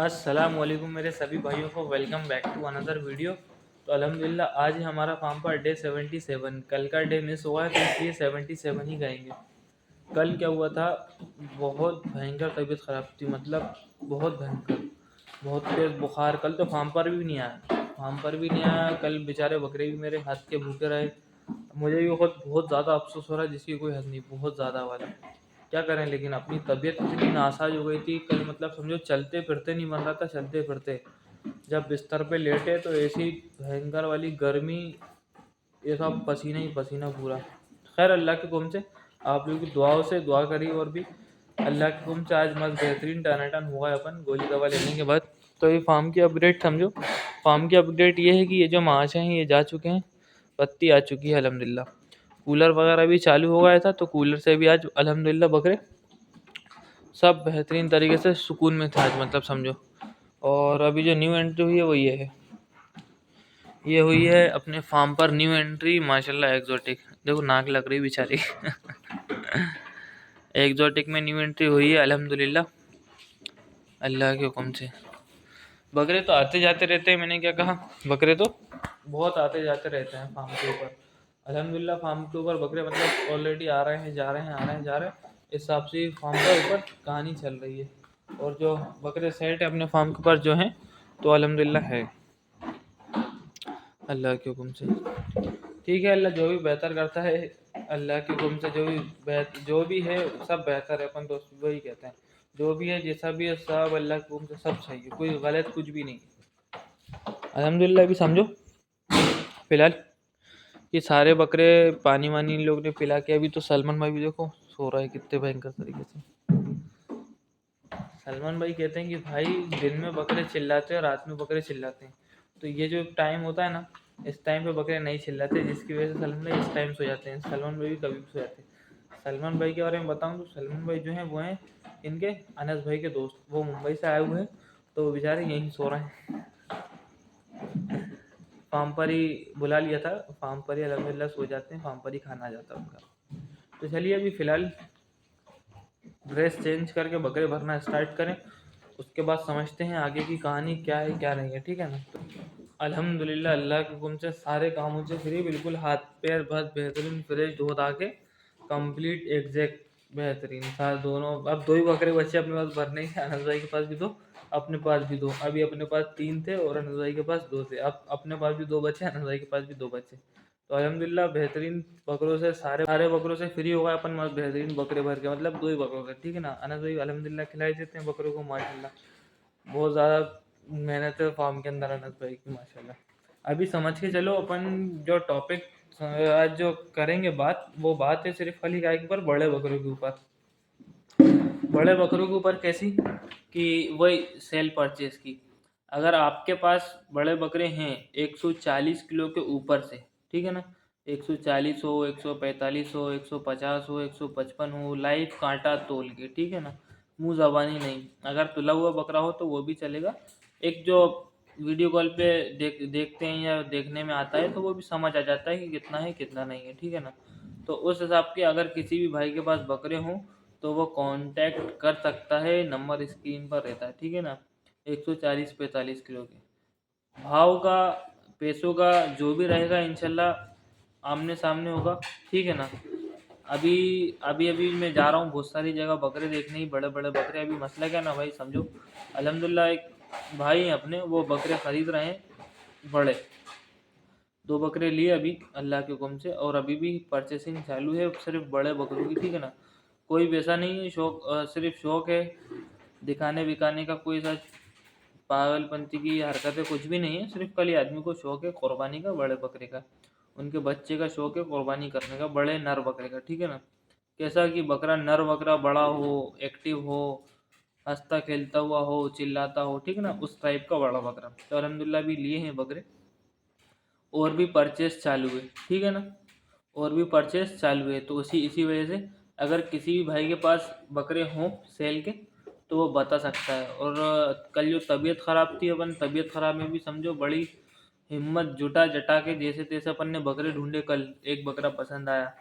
अस्सलाम वालेकुम मेरे सभी भाइयों को welcome back to another video. तो अल्हम्दुलिल्लाह आज ही हमारा फार्म पर डे 77। कल का डे मिस हुआ है तो इसलिए 77 ही कहेंगे। कल क्या हुआ था, बहुत भयंकर तबीयत ख़राब थी, मतलब बहुत भयंकर, बहुत तेज़ बुखार। कल तो फार्म पर भी नहीं आया, कल बेचारे बकरे भी मेरे हाथ के भूखे रहे। मुझे भी बहुत बहुत ज़्यादा अफसोस हो रहा है जिसकी कोई हद नहीं, बहुत ज़्यादा वाला। क्या करें, लेकिन अपनी तबीयत इतनी नासाज हो गई थी कल, मतलब समझो चलते फिरते नहीं बन रहा था। चलते फिरते जब बिस्तर पे लेटे तो ऐसी भयंकर वाली गर्मी, ये सब पसीना ही पसीना पूरा। खैर अल्लाह के हुक्म से, आप लोगों की दुआओं से दुआ करी, और भी अल्लाह के हुक्म से आज मस्त बेहतरीन टनाटन हुआ है अपन गोली दवा लेने के बाद। तो ये फार्म की अपडेट समझो, फार्म की अपडेट ये है कि ये जो माश हैं ये जा चुके हैं, पत्ती आ चुकी है अल्हम्दुलिल्लाह। कूलर वगैरह भी चालू हो गया था तो कूलर से भी आज अल्हम्दुलिल्लाह बकरे सब बेहतरीन तरीके से सुकून में थे आज, मतलब समझो। और अभी जो न्यू एंट्री हुई है वो ये हुई है अपने फार्म पर न्यू एंट्री, माशाल्लाह एग्जोटिक। देखो नाक लग रही बेचारी एग्जोटिक में न्यू एंट्री हुई है अल्हम्दुलिल्लाह, अल्लाह के हुक्म से। बकरे तो आते जाते रहते हैं, मैंने क्या कहा, बकरे तो बहुत आते जाते रहते हैं फार्म के ऊपर अल्हम्दुलिल्लाह। फार्म के ऊपर बकरे मतलब ऑलरेडी आ रहे हैं, जा रहे हैं, आ रहे हैं, जा रहे हैं। इस हिसाब से फार्म के ऊपर कहानी चल रही है। और जो बकरे सेट है अपने फार्म के ऊपर जो हैं, तो अल्हम्दुलिल्लाह है अल्लाह के हुक्म से। ठीक है, अल्लाह जो भी बेहतर करता है, अल्लाह के हुक्म से जो भी है सब बेहतर है। अपन तो वही कहते हैं, जो भी है जैसा भी है सब अल्लाह के हुक्म से सब सही है, कोई गलत कुछ भी नहीं अल्हम्दुलिल्लाह। भी समझो फिलहाल ये सारे बकरे पानी वानी इन लोग ने पिला के, अभी तो सलमान भाई भी देखो सो रहा है कितने भयंकर तरीके से। सलमान भाई कहते हैं कि भाई दिन में बकरे चिल्लाते हैं, रात में बकरे चिल्लाते हैं, तो ये जो टाइम होता है ना, इस टाइम पे बकरे नहीं चिल्लाते, जिसकी वजह से सलमान भाई इस टाइम सो जाते हैं। सलमान भाई भी कभी भी सो जाते हैं। सलमान भाई के बारे में बताऊं तो सलमान भाई जो हैं वो हैं इनके अनस भाई के दोस्त, वो मुंबई से आए हुए हैं, तो वो बेचारे यहीं सो रहे हैं। फार्म पर ही बुला लिया था, फार्म पर ही अल्हम्दुलिल्लाह सो जाते हैं, फार्म पर ही खाना आ जाता है उनका। तो चलिए अभी फ़िलहाल ड्रेस चेंज करके बकरे भरना स्टार्ट करें, उसके बाद समझते हैं आगे की कहानी क्या है क्या नहीं है, ठीक है ना। तो अल्हम्दुलिल्लाह अल्लाह के हुक्म से सारे कामों से फ्री, बिल्कुल हाथ पैर बहुत बेहतरीन फ्रेश धो धा के कंप्लीट एग्जैक्ट बेहतरीन था दोनों। अब दो ही बकरे बच्चे अपने पास भरने के, अनस भाई के पास भी दो, अपने पास भी दो। अभी अपने पास 3 थे और अनस भाई के पास 2 थे, अब अपने पास भी 2 बचे, अनस भाई के पास भी 2 बचे। तो अल्हम्दुलिल्लाह बेहतरीन बकरों से, सारे बकरों से फ्री होगा अपन, मस्त बेहतरीन बकरे भर के, मतलब 2 ही बकरों से, ठीक है ना। अनस भाई अल्हम्दुलिल्लाह खिलाई देते हैं बकरों को माशाल्लाह, बहुत ज़्यादा मेहनत है फार्म के अंदर अनस भाई की माशाल्लाह। अभी समझ के चलो, अपन जो टॉपिक आज जो करेंगे बात, वो बात है सिर्फ खाली गाय के ऊपर, बड़े बकरों के ऊपर। बड़े बकरों के ऊपर कैसी, कि वही सेल परचेज की। अगर आपके पास बड़े बकरे हैं 140 किलो के ऊपर से, ठीक है ना, 140 हो, 145 हो, 150 हो, 155 हो, लाइव कांटा तोल के, ठीक है ना, मुंह ज़बानी नहीं। अगर तुला हुआ बकरा हो तो वो भी चलेगा, एक जो वीडियो कॉल पे देखते हैं या देखने में आता है तो वो भी समझ आ जाता है कि कितना है कितना नहीं है, ठीक है ना। तो उस हिसाब के अगर किसी भी भाई के पास बकरे हों तो वो कांटेक्ट कर सकता है, नंबर स्क्रीन पर रहता है, ठीक है ना। 140-45 किलो के भाव का, पैसों का जो भी रहेगा इंशाल्लाह आमने सामने होगा, ठीक है ना। अभी अभी मैं जा रहा हूँ बहुत सारी जगह बकरे देखने ही, बड़े बड़े बकरे। अभी मसला क्या ना भाई समझो, अल्हम्दुलिल्लाह एक भाई हैं अपने, वो बकरे ख़रीद रहे हैं बड़े, 2 बकरे लिए अभी अल्लाह के हुक्म से, और अभी भी परचेसिंग चालू है सिर्फ बड़े बकरों की, ठीक है ना। कोई वैसा नहीं है शौक, सिर्फ शौक है, दिखाने बिकाने का कोई सा पागलपंती की हरकतें कुछ भी नहीं है, सिर्फ खाली आदमी को शौक है कुर्बानी का, बड़े बकरे का, उनके बच्चे का शौक है कुर्बानी करने का, बड़े नर बकरे का, ठीक है ना। कैसा कि बकरा, नर बकरा बड़ा हो, एक्टिव हो, हंसता खेलता हुआ हो, चिल्लाता हो, ठीक है ना, उस टाइप का बड़ा बकरा। तो अल्हम्दुलिल्लाह भी लिए हैं बकरे, और भी परचेस चालू है, ठीक है ना, और भी परचेस चालू है। तो इसी वजह से अगर किसी भी भाई के पास बकरे हों सेल के तो वो बता सकता है। और कल जो तबीयत ख़राब थी, अपन तबीयत ख़राब में भी समझो बड़ी हिम्मत जुटा जटा के जैसे तैसे अपन ने बकरे ढूंढे, कल एक बकरा पसंद आया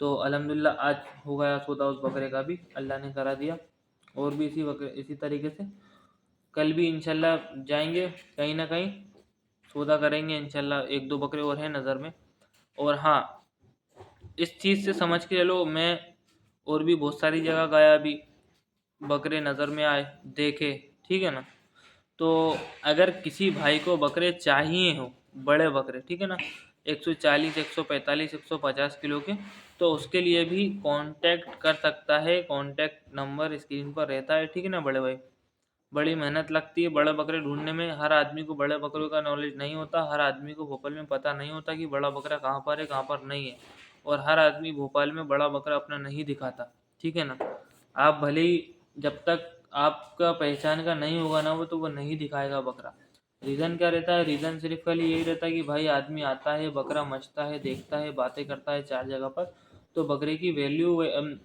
तो अल्हम्दुलिल्लाह आज हो गया सौदा उस बकरे का भी, अल्लाह ने करा दिया। और भी इसी तरीके से कल भी इंशाल्लाह जाएंगे कहीं ना कहीं, सौदा करेंगे इंशाल्लाह, 1-2 बकरे और हैं नज़र में। और हाँ, इस चीज़ से समझ के चलो, मैं और भी बहुत सारी जगह गया अभी, बकरे नज़र में आए, देखे, ठीक है ना। तो अगर किसी भाई को बकरे चाहिए हो, बड़े बकरे, ठीक है ना, 140, 145, 150 किलो के, तो उसके लिए भी कांटेक्ट कर सकता है। कांटेक्ट नंबर स्क्रीन पर रहता है, ठीक है ना बड़े भाई। बड़ी मेहनत लगती है बड़े बकरे ढूंढने में, हर आदमी को बड़े बकरों का नॉलेज नहीं होता, हर आदमी को भोपाल में पता नहीं होता कि बड़ा बकरा कहाँ पर है, कहाँ पर नहीं है। और हर आदमी भोपाल में बड़ा बकरा अपना नहीं दिखाता, ठीक है ना। आप भले ही, जब तक आपका पहचान का नहीं होगा ना वो, तो वो नहीं दिखाएगा बकरा। रीज़न क्या रहता है? रीज़न सिर्फ खाली यही रहता है कि भाई आदमी आता है, बकरा मचता है, देखता है, बातें करता है 4 जगह पर, तो बकरे की वैल्यू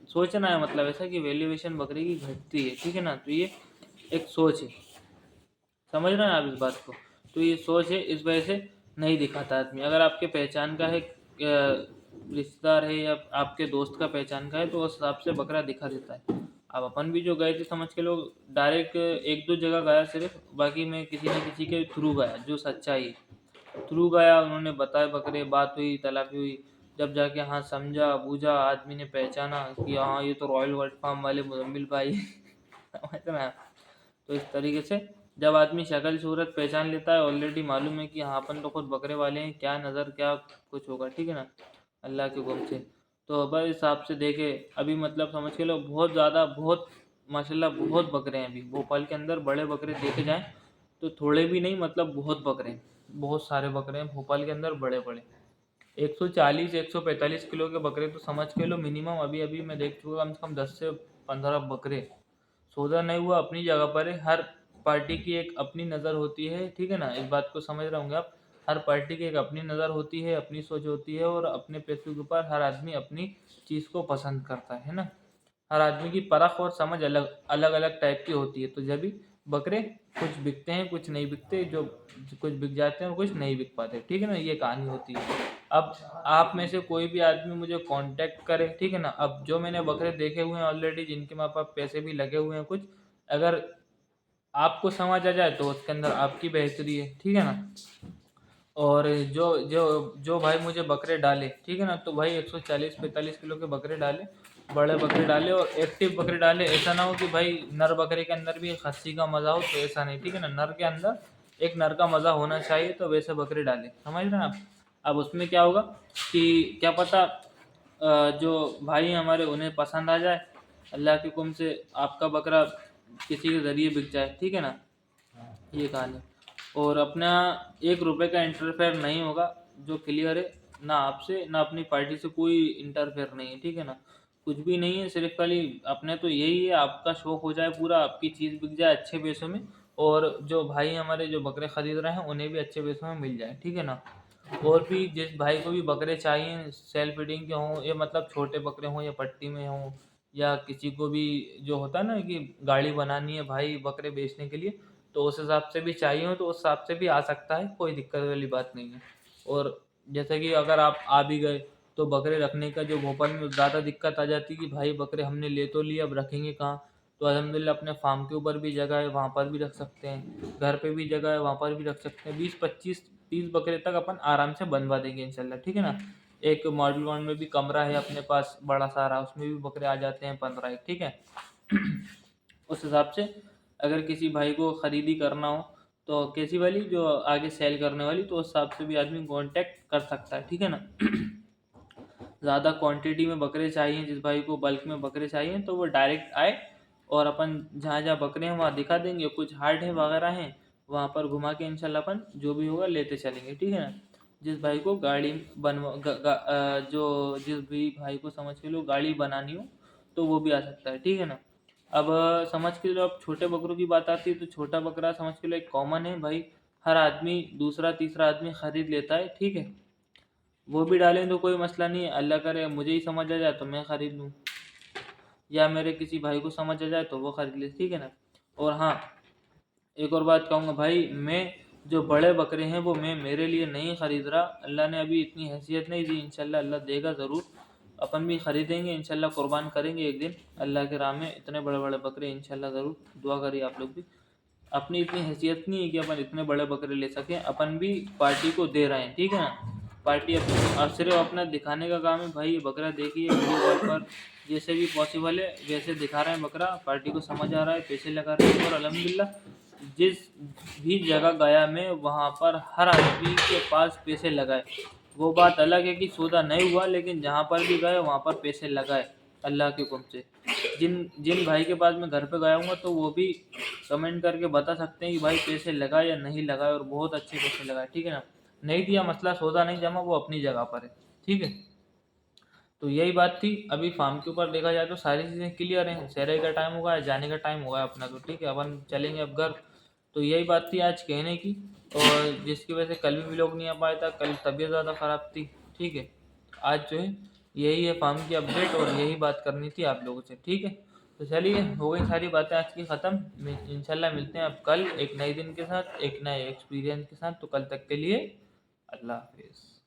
सोचना है, मतलब ऐसा कि वैल्यूएशन बकरे की घटती है, ठीक है ना। तो ये एक सोच है, समझ रहे हैं आप इस बात को। तो ये सोच है, इस वजह से नहीं दिखाता आदमी। अगर आपके पहचान का है, रिश्तेदार है या आपके दोस्त का पहचान का है, तो उस हिसाब से बकरा दिखा देता है। अब अपन भी जो गए थे, समझ के लोग, डायरेक्ट 1-2 जगह गया सिर्फ, बाकी मैं किसी न किसी के थ्रू गया, जो सच्चाई थ्रू गया, उन्होंने बताया बकरे, बात हुई, तलाकी हुई, जब जाके हाँ समझा बूझा, आदमी ने पहचाना कि हाँ ये तो रॉयल वर्ड फार्म वाले मुजम्मिल भाई समझ रहे हैं। तो इस तरीके से जब आदमी शक्ल सूरत पहचान लेता है, ऑलरेडी मालूम है कि हाँ अपन तो खुद बकरे वाले हैं, क्या नज़र क्या कुछ होगा, ठीक है ना, अल्लाह के हुक्म से। तो बस हिसाब से देखे, अभी मतलब समझ के लो बहुत ज़्यादा, बहुत माशाल्लाह बहुत बकरे हैं अभी भोपाल के अंदर। बड़े बकरे देखे जाएँ तो थोड़े भी नहीं, मतलब बहुत बकरे हैं, बहुत सारे बकरे हैं भोपाल के अंदर, बड़े बड़े 140, 145 किलो के बकरे तो समझ के लो मिनिमम। अभी अभी मैं देख चुका कम से कम 10 से 15 बकरे। सौदा नहीं हुआ अपनी जगह पर है, हर पार्टी की एक अपनी नज़र होती है, ठीक है ना, इस बात को समझ रहे होंगे आप। हर पार्टी की एक अपनी नज़र होती है, अपनी सोच होती है, और अपने पैसों के ऊपर हर आदमी अपनी चीज़ को पसंद करता है ना। हर आदमी की परख और समझ अलग अलग अलग टाइप की होती है। तो जब भी बकरे कुछ बिकते हैं, कुछ नहीं बिकते, जो कुछ बिक जाते हैं और कुछ नहीं बिक पाते, ठीक है ना, ये कहानी होती है। अब आप में से कोई भी आदमी मुझे कांटेक्ट करे, ठीक है ना। अब जो मैंने बकरे देखे हुए हैं ऑलरेडी, जिनके मेरे पास पैसे भी लगे हुए हैं कुछ, अगर आपको समझ आ जाए तो उसके अंदर आपकी बेहतरी है, ठीक है ना। और जो जो जो भाई मुझे बकरे डाले, ठीक है ना, तो भाई 140-45 किलो के बकरे डाले, बड़े बकरे डाले और एक्टिव बकरे डाले। ऐसा ना हो कि भाई नर बकरे के अंदर भी खस्सी का मज़ा हो, तो ऐसा नहीं, ठीक है ना। नर के अंदर एक नर का मज़ा होना चाहिए, तो वैसे बकरे डाले, समझ रहे हैं आप। अब उसमें क्या होगा कि क्या पता जो भाई हमारे उन्हें पसंद आ जाए, अल्लाह के हुक्म से आपका बकरा किसी के ज़रिए बिक जाए, ठीक है ना, ये कहानी। और अपना 1 रुपए का इंटरफेयर नहीं होगा, जो क्लियर है, ना आपसे ना अपनी पार्टी से कोई इंटरफेयर नहीं है, ठीक है ना। कुछ भी नहीं है, सिर्फ खाली अपने तो यही है, आपका शौक हो जाए पूरा, आपकी चीज़ बिक जाए अच्छे पैसों में, और जो भाई हमारे जो बकरे खरीद रहे हैं उन्हें भी अच्छे पैसों में मिल जाए, ठीक है ना। और भी जिस भाई को भी बकरे चाहिए, सेल्फ फीडिंग के हों, या मतलब छोटे बकरे हों या पट्टी में हों, या किसी को भी जो होता है ना कि गाड़ी बनानी है भाई बकरे बेचने के लिए, तो उस हिसाब से भी चाहिए हो तो उस हिसाब से भी आ सकता है, कोई दिक्कत वाली बात नहीं है। और जैसे कि अगर आप आ भी गए, तो बकरे रखने का जो भोपाल में ज़्यादा दिक्कत आ जाती है कि भाई बकरे हमने ले तो लिए, अब रखेंगे कहाँ। तो अल्हम्दुलिल्लाह अपने फार्म के ऊपर भी जगह है, वहाँ पर भी रख सकते हैं, घर पे भी जगह है, वहाँ पर भी रख सकते हैं। 20-25-30 बकरे तक अपन आराम से बनवा देंगे इंशाल्लाह, ठीक है ना। एक मॉडल वन में भी कमरा है अपने पास बड़ा सारा, उसमें भी बकरे आ जाते हैं 15 एक, ठीक है उस हिसाब से अगर किसी भाई को ख़रीदी करना हो, तो कैसी वाली जो आगे सेल करने वाली, तो उस हिसाब से भी आदमी कांटेक्ट कर सकता है, ठीक है ना। ज़्यादा क्वांटिटी में बकरे चाहिए, जिस भाई को बल्क में बकरे चाहिए, तो वो डायरेक्ट आए, और अपन जहाँ जहाँ बकरे हैं वहाँ दिखा देंगे, कुछ हाट है वगैरह हैं, वहाँ पर घुमा के इंशाल्लाह अपन जो भी होगा लेते चलेंगे, ठीक है ना। जिस भाई को गाड़ी बनवा जो जिस भी भाई को समझ के लो गाड़ी बनानी हो, तो वो भी आ सकता है, ठीक है ना। अब समझ के लो, अब छोटे बकरों की बात आती है, तो छोटा बकरा समझ के लो एक कॉमन है भाई, हर आदमी दूसरा तीसरा आदमी ख़रीद लेता है, ठीक है। वो भी डालें तो कोई मसला नहीं है, अल्लाह करे मुझे ही समझ आ जाए तो मैं ख़रीद लूँ, या मेरे किसी भाई को समझ आ जाए तो वो ख़रीद ले, ठीक है ना। और हाँ, एक और बात कहूँगा भाई, मैं जो बड़े बकरे हैं वो मैं मेरे लिए नहीं ख़रीद रहा, अल्लाह ने अभी इतनी हैसियत नहीं दी, इंशाल्लाह अल्लाह देगा ज़रूर, अपन भी ख़रीदेंगे इंशाल्लाह, कुर्बान करेंगे एक दिन अल्लाह के राह में, इतने बड़े बड़े बकरे इंशाल्लाह ज़रूर, दुआ करिए आप लोग भी। अपनी इतनी हैसियत नहीं है कि अपन इतने बड़े बकरे ले सकें, अपन भी पार्टी को दे रहे हैं, ठीक है ना। पार्टी अपनी और सिर्फ अपना दिखाने का काम है भाई, ये बकरा देखिए वीडियो कॉल पर जैसे भी पॉसिबल है वैसे दिखा रहे हैं बकरा, पार्टी को समझ आ रहा है, पैसे लगा रहे हैं। और अल्हम्दुलिल्लाह जिस भी जगह गया मैं वहाँ पर हर आदमी के पास पैसे लगाए। वो बात अलग है कि सौदा नहीं हुआ, लेकिन जहाँ पर भी गए वहाँ पर पैसे लगाए अल्लाह के हुक्म से। जिन जिन भाई के पास मैं घर पे गया हूँ तो वो भी कमेंट करके बता सकते हैं कि भाई पैसे लगाए या नहीं लगाए, और बहुत अच्छे पैसे लगाए, ठीक है ना। नहीं दिया मसला, सौदा नहीं जमा, वो अपनी जगह पर है, ठीक है। तो यही बात थी। अभी फार्म के ऊपर देखा जाए तो सारी चीज़ें क्लियर हैं, सहरे का टाइम होगा, जाने का टाइम होगा अपना, तो ठीक है अपन चलेंगे अब घर। तो यही बात थी आज कहने की, और जिसकी वजह से कल भी व्लॉग नहीं आ पाया था, कल तबीयत ज़्यादा ख़राब थी, ठीक है। आज जो है यही है फार्म की अपडेट, और यही बात करनी थी आप लोगों से, ठीक है। तो चलिए हो गई सारी बातें आज की ख़त्म। इंशाल्लाह मिलते हैं अब कल एक नए दिन के साथ, एक नए एक्सपीरियंस के साथ। तो कल तक के लिए अल्लाह हाफिज़।